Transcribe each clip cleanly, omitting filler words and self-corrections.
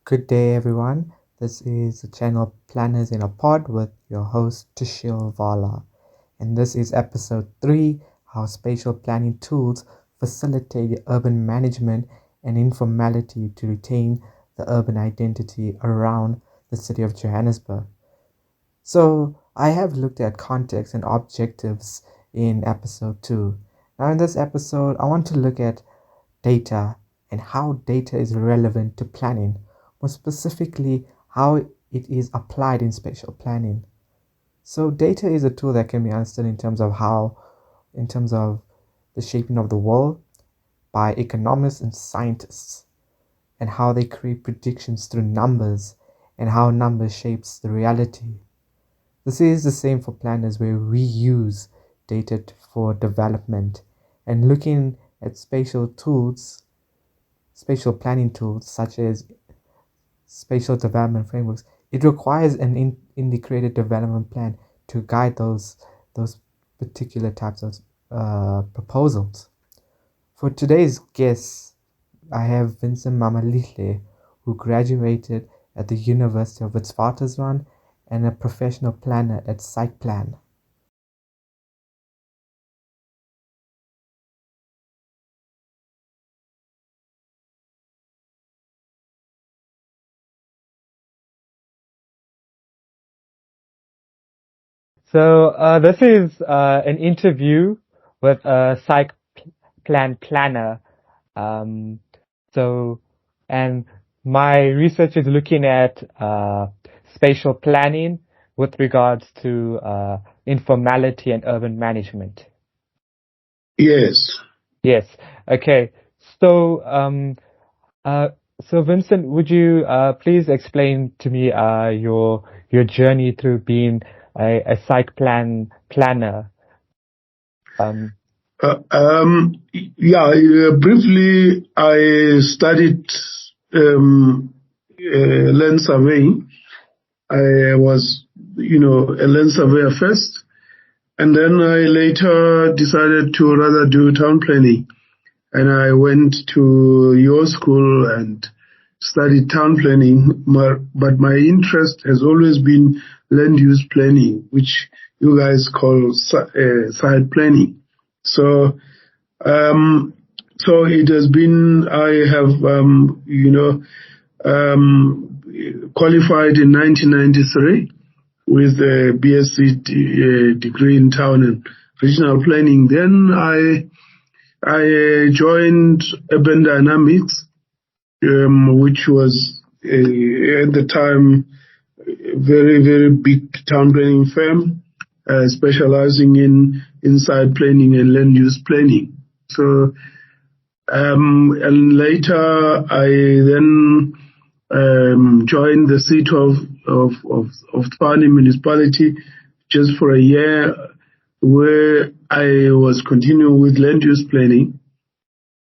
Good day, everyone. This is the channel Planners in a Pod with your host, Tushil Vala. And this is episode 3 How Spatial Planning Tools Facilitate Urban Management and Informality to Retain the Urban Identity Around the City of Johannesburg. So, I have looked at context and objectives in episode 2. Now, in this episode, I want to look at data and how data is relevant to planning, more specifically, how it is applied in spatial planning. So, data is a tool that can be understood in terms of the shaping of the world by economists and scientists, and how they create predictions through numbers and how numbers shapes the reality. This is the same for planners where we use data for development and looking at spatial planning tools such as spatial development frameworks. It requires an integrated development plan to guide those particular types of proposals. For today's guest, I have Vincent Mamphele, who graduated at the University of Witswaterand and a professional planner at SACPLAN. So this is an interview with a SACPLAN planner. And my research is looking at spatial planning with regards to informality and urban management. Yes. Yes. Okay. So Vincent, would you please explain to me your journey through being a SACPLAN planner? Briefly, I studied land surveying. I was, a land surveyor first, and then I later decided to rather do town planning. And I went to your school and studied town planning, but my interest has always been land use planning, which you guys call site planning. So it has been, I have, qualified in 1993 with a BSc degree in town and regional planning. Then I joined Urban Dynamics, which was at the time a very, very big town planning firm, specializing in site planning and land use planning. So, and later I then joined the City of Tshwane municipality just for a year, where I was continuing with land use planning.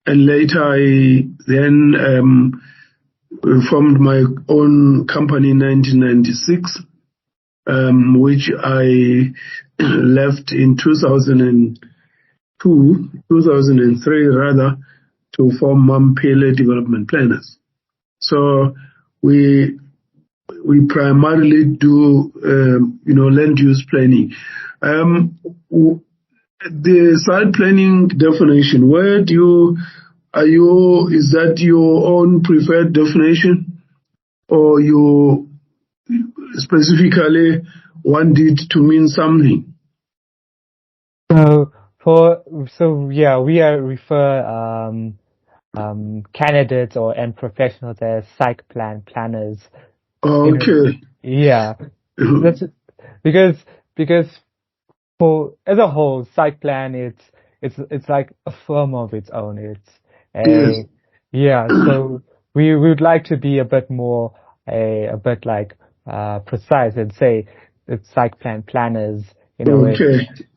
And later I then formed my own company in 1996, which I left in 2003 rather, to form Mamphele Development Planners. So we primarily do, land use planning. The site planning definition, is that your own preferred definition, or you specifically want it to mean something? We refer candidates and professionals as SACPLAN planners. Okay. Yeah. That's because for as a whole, SACPLAN it's like a firm of its own. So we would like to be a bit more precise and say it's SACPLAN planners in a way.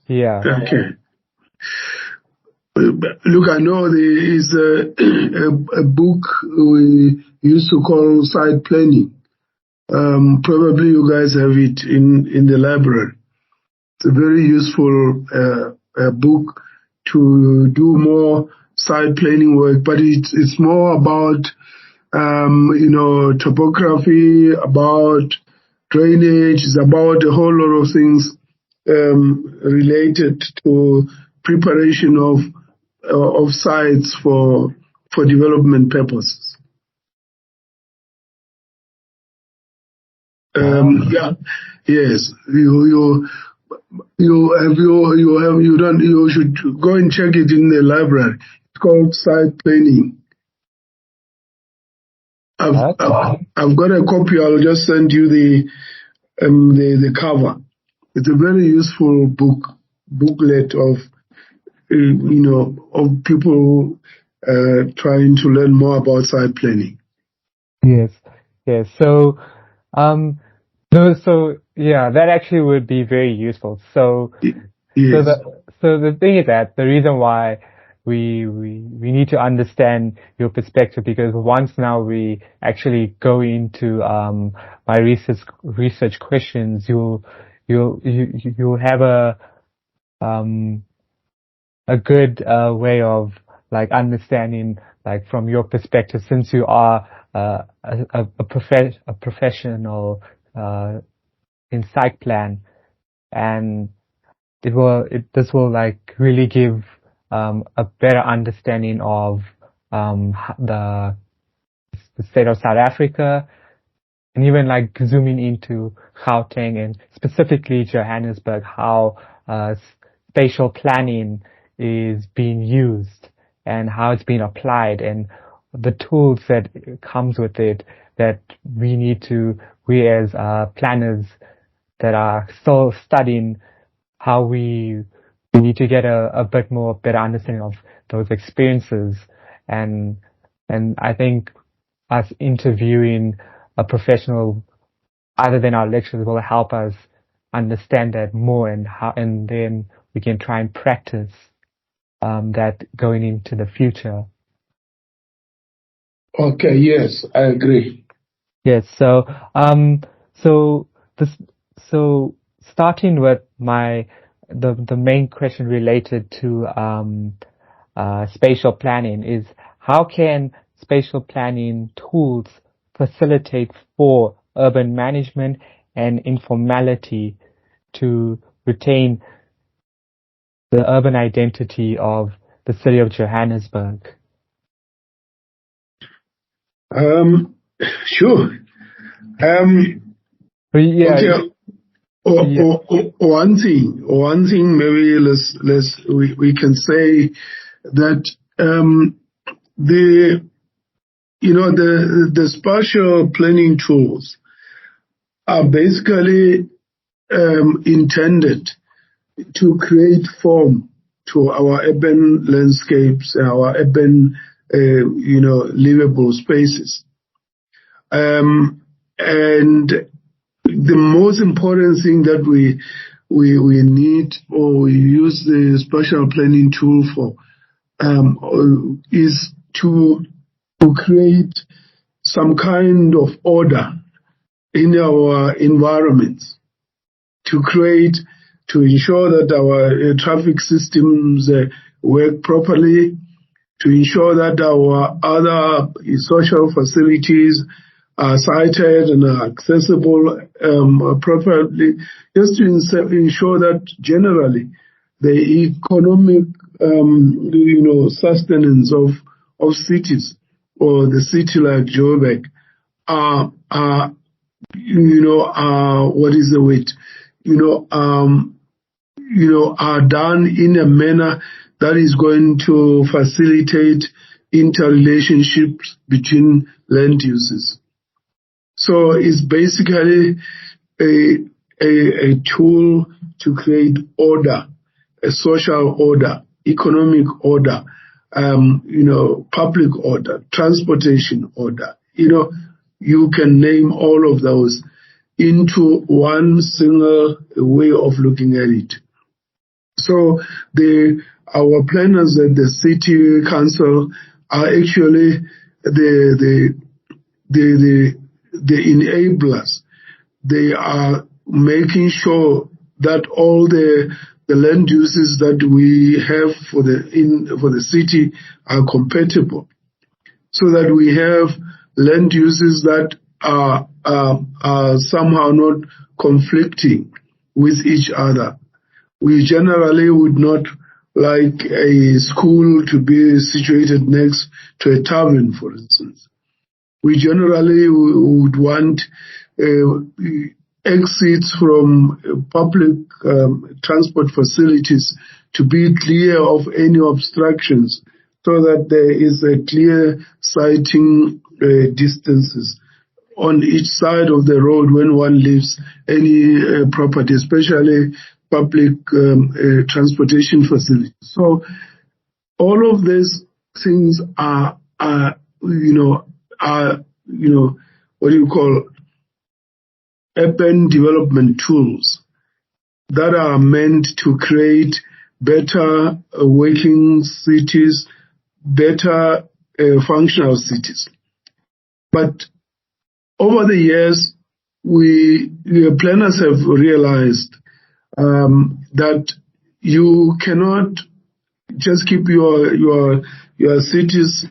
Yeah. Okay. Look, I know there is a book we used to call Site Planning. Probably you guys have it in the library. It's a very useful book to do more site planning work, but it's more about topography, about drainage, it's about a whole lot of things related to preparation of sites for development purposes. Yeah, yes. You should go and check it in the library. It's called site planning. I've got a copy. I'll just send you the cover. It's a very useful booklet of of people trying to learn more about site planning. Yes. So, no, so yeah, that actually would be very useful. So, Yes. so the thing is that the reason why we need to understand your perspective, because once now we actually go into my research questions, you'll have a good way of like understanding, like from your perspective, since you are a professional in SACPLAN, and this will like really give a better understanding of the state of South Africa, and even like zooming into Gauteng and specifically Johannesburg, how spatial planning is being used and how it's being applied, and the tools that comes with it, that we as planners that are still studying, how we need to get a bit more better understanding of those experiences. And I think us interviewing a professional other than our lectures will help us understand that more, and then we can try and practice that going into the future. Okay, yes, I agree. Yes, so starting with the main question related to spatial planning is, how can spatial planning tools facilitate for urban management and informality to retain the urban identity of the city of Johannesburg? Sure. Yeah. Okay. One thing maybe we can say that the spatial planning tools are basically intended to create form to our urban landscapes, our urban livable spaces. And the most important thing that we need, or we use the spatial planning tool for, is to create some kind of order in our environments, to ensure that our traffic systems work properly, to ensure that our other social facilities are sited and are accessible properly, just to ensure that generally the economic sustenance of cities, or the city like Joburg, are are done in a manner that is going to facilitate interrelationships between land uses. So it's basically a tool to create order, a social order, economic order, public order, transportation order. You can name all of those into one single way of looking at it. So our planners at the City Council are actually the enablers. They are making sure that all the land uses that we have for the city are compatible, so that we have land uses that are somehow not conflicting with each other. We generally would not like a school to be situated next to a tavern, for instance. We generally would want exits from public transport facilities to be clear of any obstructions, so that there is a clear sighting distances on each side of the road when one leaves any property, especially public transportation facilities. So all of these things are what do you call urban development tools that are meant to create better working cities, better functional cities. But over the years, planners have realized that you cannot just keep your cities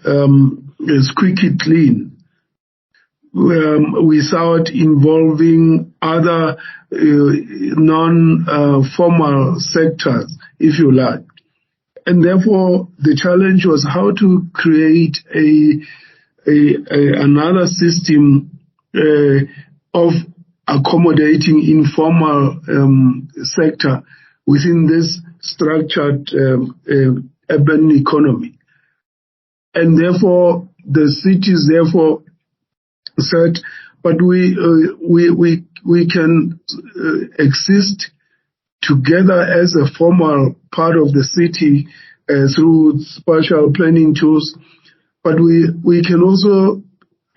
squeaky clean without involving other non-formal sectors, if you like. And therefore, the challenge was how to create another system of accommodating informal sector within this structured urban economy. And therefore, the cities said, but we can exist together as a formal part of the city through spatial planning tools, but we can also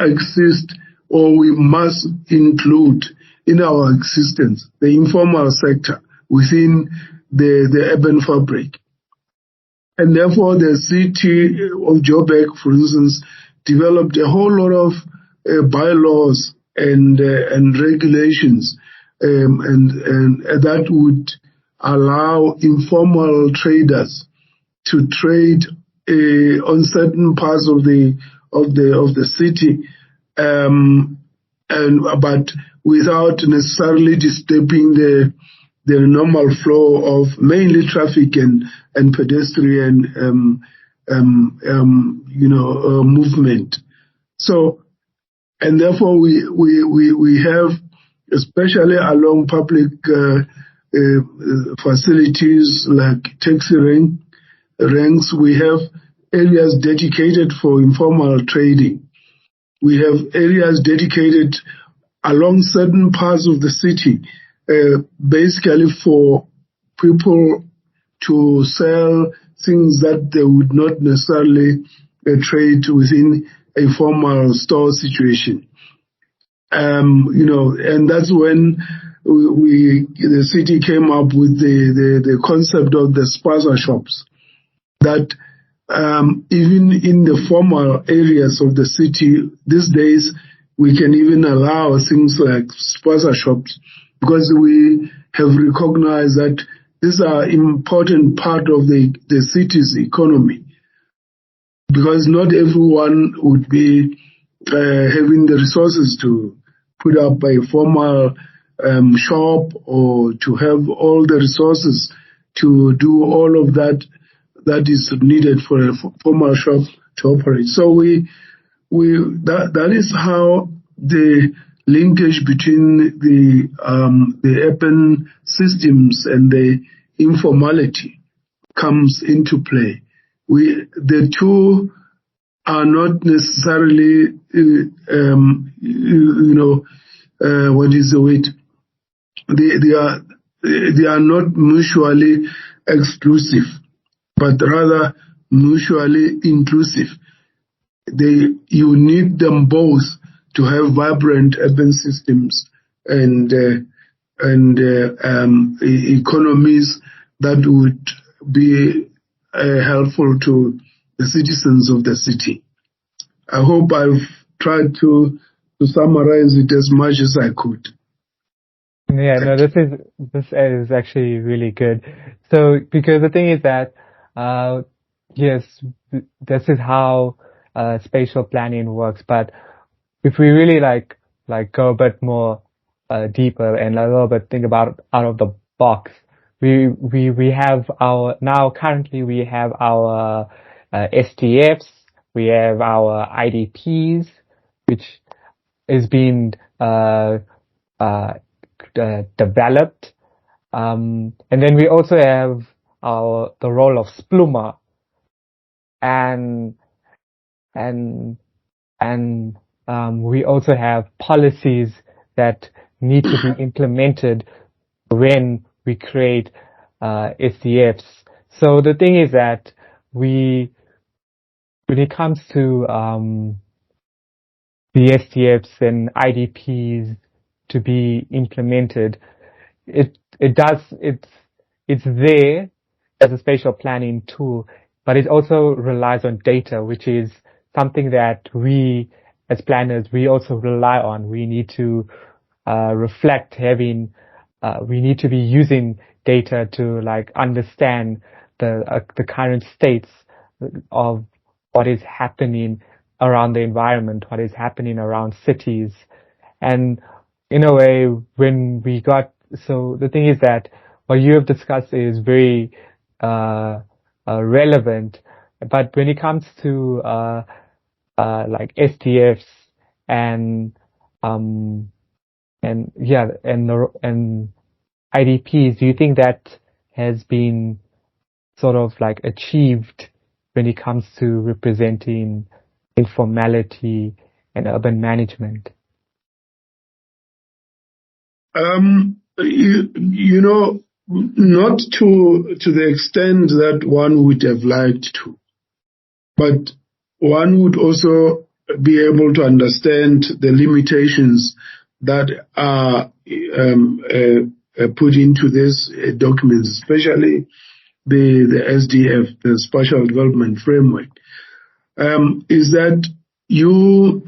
exist, or we must include in our existence the informal sector within the urban fabric. And therefore the city of Joburg, for instance, developed a whole lot of bylaws and regulations and that would allow informal traders to trade on certain parts of the city, but without necessarily disturbing the normal flow of mainly traffic and pedestrian movement. So, and therefore we have, especially along public facilities like taxi ranks, we have areas dedicated for informal trading. We have areas dedicated along certain parts of the city, basically for people to sell things that they would not necessarily trade within a formal store situation. And that's when the city came up with the concept of the spaza shops, that even in the formal areas of the city these days, we can even allow things like spaza shops, because we have recognized that these are important part of the city's economy, because not everyone would be having the resources to put up a formal shop, or to have all the resources to do all of that is needed for a formal shop to operate. So that is how the linkage between the urban systems and the informality comes into play. The two are not necessarily, what is the word? They are not mutually exclusive, but rather mutually inclusive. You need them both to have vibrant urban systems and economies that would be helpful to the citizens of the city. I hope I've tried to summarize it as much as I could. Yeah, no, this is actually really good. So, because the thing is that, yes, this is how spatial planning works, but if we really like go a bit more deeper and a little bit think about out of the box, we have currently we have our STFs, we have our IDPs, which is being developed, and then we also have the role of SPLUMA, and we also have policies that need to be implemented when we create SDFs. So the thing is that when it comes to the SDFs and IDPs to be implemented, it's there as a spatial planning tool, but it also relies on data, which is something that we as planners, we also rely on. We need to reflect we need to be using data to like understand the current states of what is happening around the environment, what is happening around cities. And in a way, so the thing is that what you have discussed is very relevant, but when it comes to like STFs and IDPs, do you think that has been sort of like achieved when it comes to representing informality and urban management? You know, not to the extent that one would have liked to, but one would also be able to understand the limitations that are put into this document, especially the SDF, the Spatial Development Framework, is that you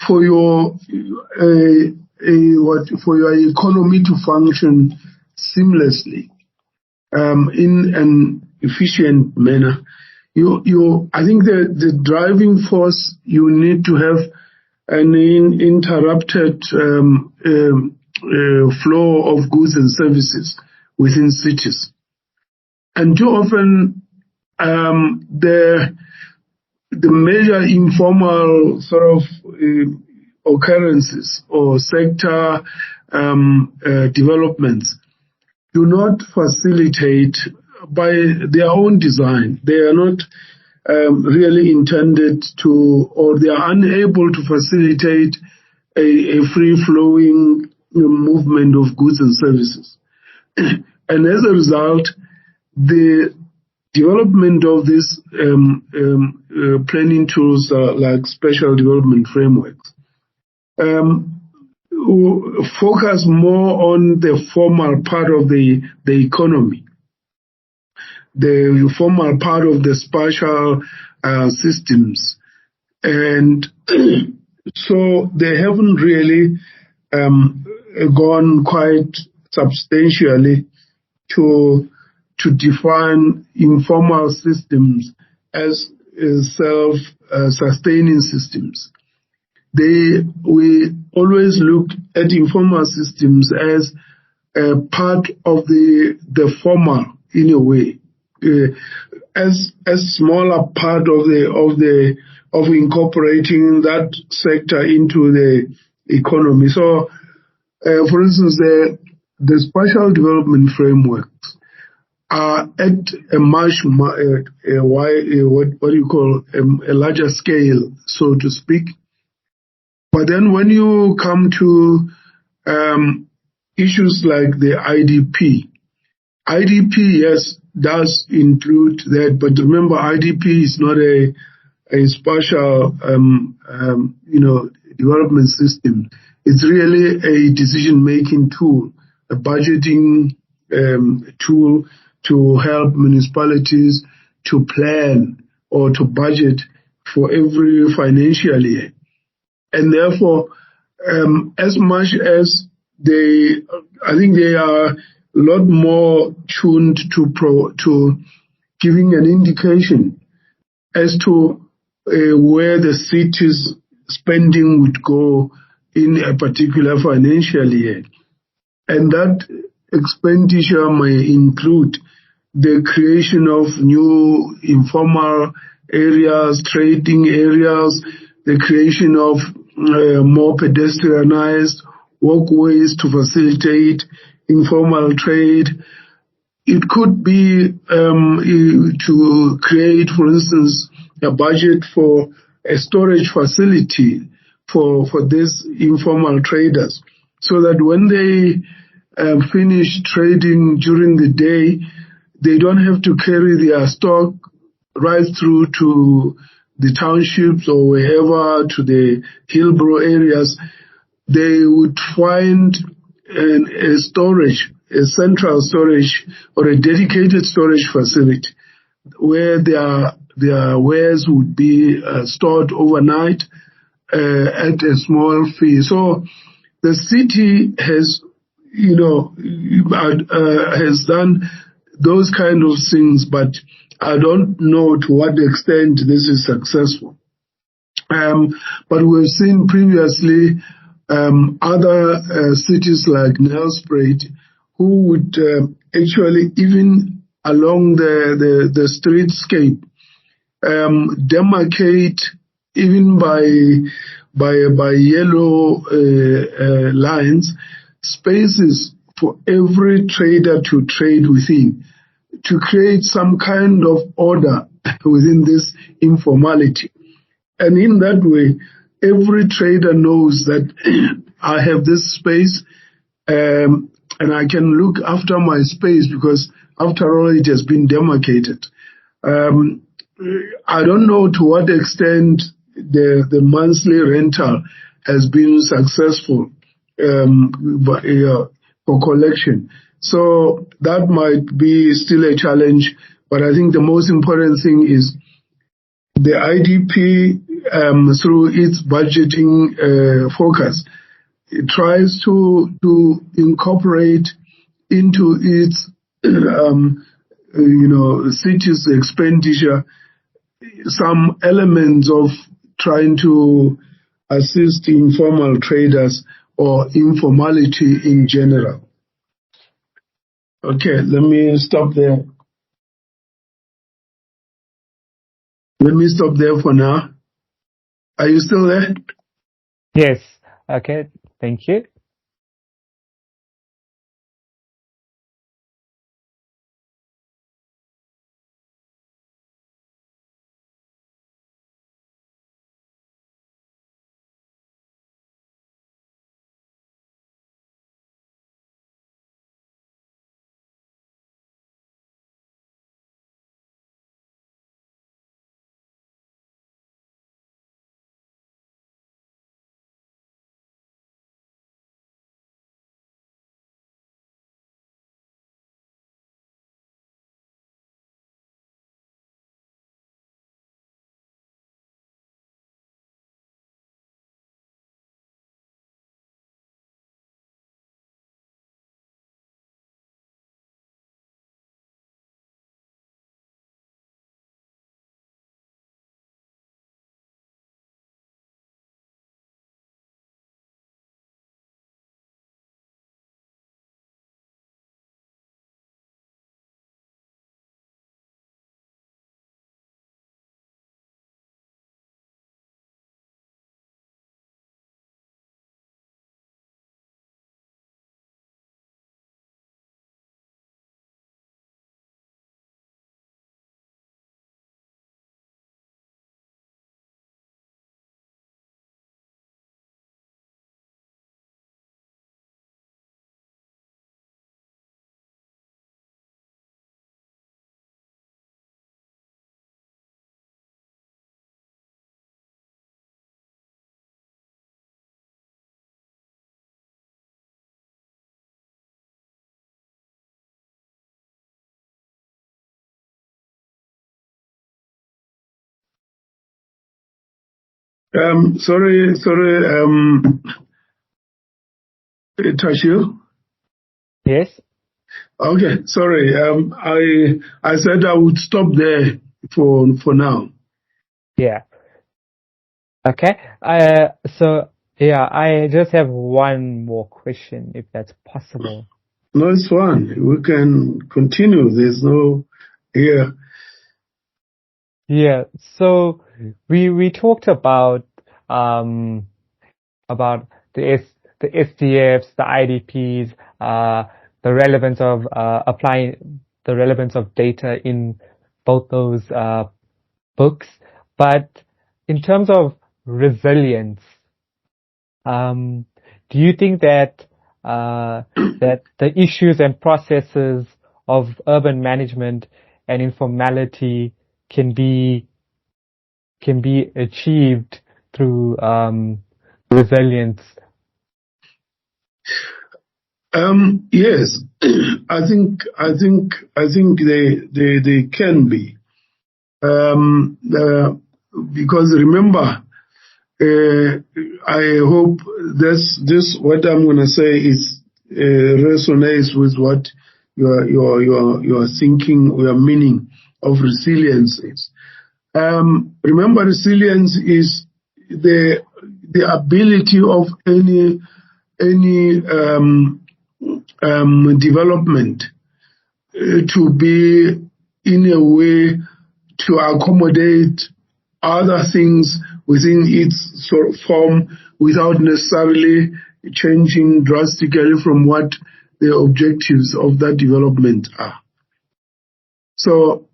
for your economy to function seamlessly in an efficient manner, I think the driving force, you need to have an uninterrupted flow of goods and services within cities. And too often, the major informal sort of occurrences or sector developments do not facilitate by their own design. They are not really intended to, or they are unable to facilitate a free-flowing movement of goods and services. And as a result, the development of these planning tools like spatial development frameworks focus more on the formal part of the economy, the formal part of the spatial systems. And so they haven't really gone quite substantially to define informal systems as self-sustaining systems. We always look at informal systems as a part of the formal, in a way, as a smaller part of incorporating that sector into the economy. So, for instance, the spatial development frameworks are at a much what do you call a larger scale, so to speak. But then when you come to issues like the IDP, yes, does include that, but remember, IDP is not a spatial development system. It's really a decision-making tool, a budgeting tool to help municipalities to plan or to budget for every financial year. And therefore, as much as I think they are a lot more tuned to giving an indication as to where the city's spending would go in a particular financial year. And that expenditure may include the creation of new informal areas, trading areas, the creation of more pedestrianized walkways to facilitate informal trade. It could be to create, for instance, a budget for a storage facility for these informal traders, so that when they finish trading during the day, they don't have to carry their stock right through to the townships or wherever, to the Hillbrow areas. They would find a storage, a central storage or a dedicated storage facility where their wares would be stored overnight at a small fee. So the city has, has done those kind of things, but I don't know to what extent this is successful. But we've seen previously other cities like Nelspruit who would actually, even along the streetscape, demarcate even by yellow lines spaces for every trader to trade within, to create some kind of order within this informality. And in that way, every trader knows that I have this space and I can look after my space because, after all, it has been demarcated. I don't know to what extent the monthly rental has been successful for collection. So that might be still a challenge, but I think the most important thing is the IDP, through its budgeting focus, it tries to incorporate into its city's expenditure some elements of trying to assist informal traders or informality in general. Okay, let me stop there. Let me stop there for now. Are you still there? Yes. Okay. Thank you. Sorry, Tashio. Yes. Okay, sorry. I said I would stop there for now. Yeah. Okay. So yeah, I just have one more question, if that's possible. No, it's fine. We can continue. There's no here. Yeah. So we talked about the SDFs, the IDPs, the relevance of applying the relevance of data in both those books. But in terms of resilience, do you think that that the issues and processes of urban management and informality can be achieved through resilience? Yes, I think they can be. Because remember, I hope this what I'm gonna say is resonates with what your thinking, your meaning of resilience is. Remember, resilience is the ability of any development to be in a way to accommodate other things within its sort of form without necessarily changing drastically from what the objectives of that development are. So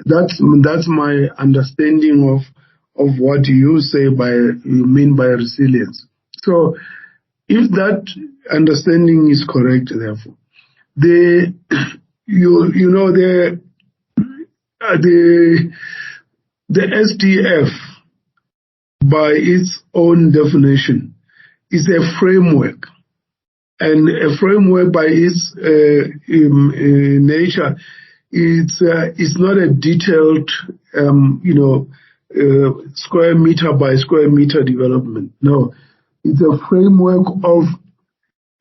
that's my understanding of what you mean by resilience. So if that understanding is correct, therefore, the you know the SDF by its own definition is a framework, and a framework by its nature it's not a detailed square meter by square meter development. No, it's a framework of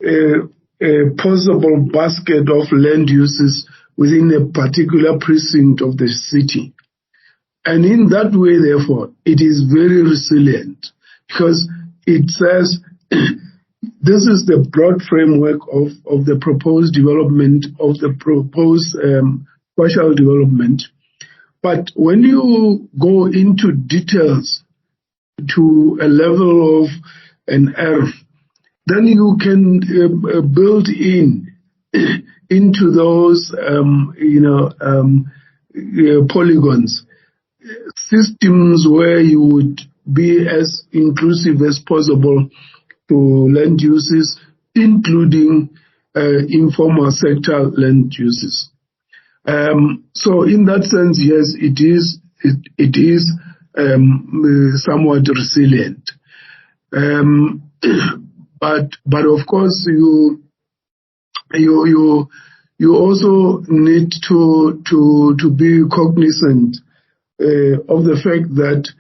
a possible basket of land uses within a particular precinct of the city. And in that way, therefore, it is very resilient because it says this is the broad framework of the proposed development, of the proposed spatial development. But when you go into details to a level of an earth, then you can build into those polygons systems where you would be as inclusive as possible to land uses, including informal sector land uses. So in that sense, yes, it is somewhat resilient. But of course, you also need to be cognizant of the fact that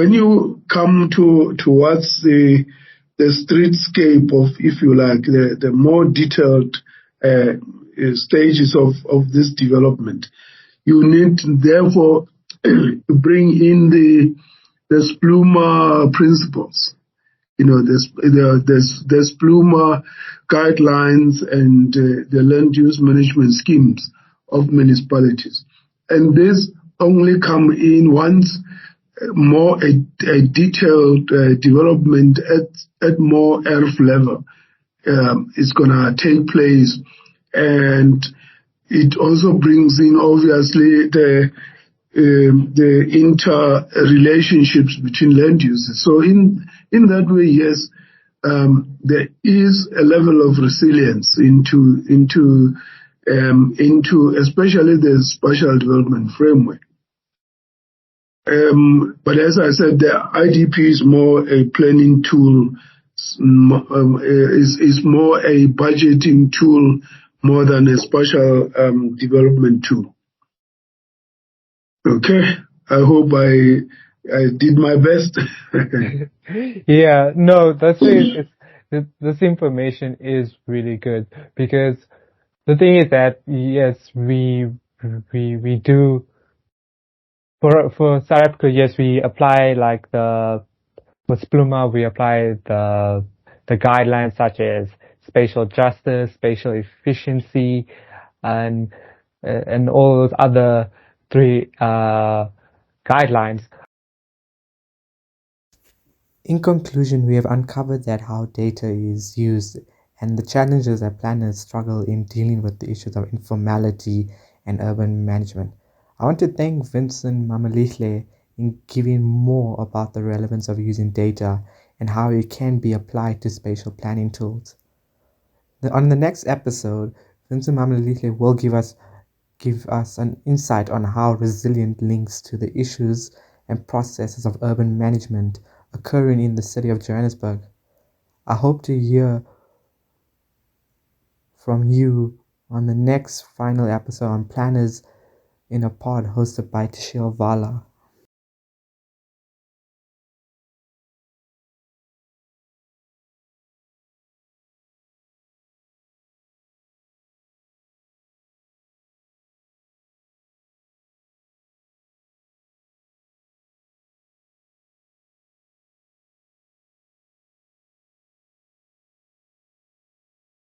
when you come towards the streetscape of, if you like, the more detailed stages of this development, you need therefore to bring in the SPLUMA principles. The SPLUMA guidelines and the land use management schemes of municipalities. And this only come in once more a detailed development at more earth level is going to take place. And it also brings in, obviously, the interrelationships between land uses. So in that way, yes, there is a level of resilience into especially the spatial development framework. But as I said, the IDP is more a planning tool, is more a budgeting tool more than a spatial development tool. Okay, I hope I did my best. Yeah, no, this information is really good, because the thing is that, yes, we do For South Africa, yes, we apply like with SPLUMA, we apply the guidelines such as spatial justice, spatial efficiency, and all those other three guidelines. In conclusion, we have uncovered that how data is used and the challenges that planners struggle in dealing with the issues of informality and urban management. I want to thank Vincent Mamphele in giving more about the relevance of using data and how it can be applied to spatial planning tools. On the next episode, Vincent Mamphele will give us an insight on how resilient links to the issues and processes of urban management occurring in the city of Johannesburg. I hope to hear from you on the next final episode on Planners in a Pod hosted by Tshil Vala.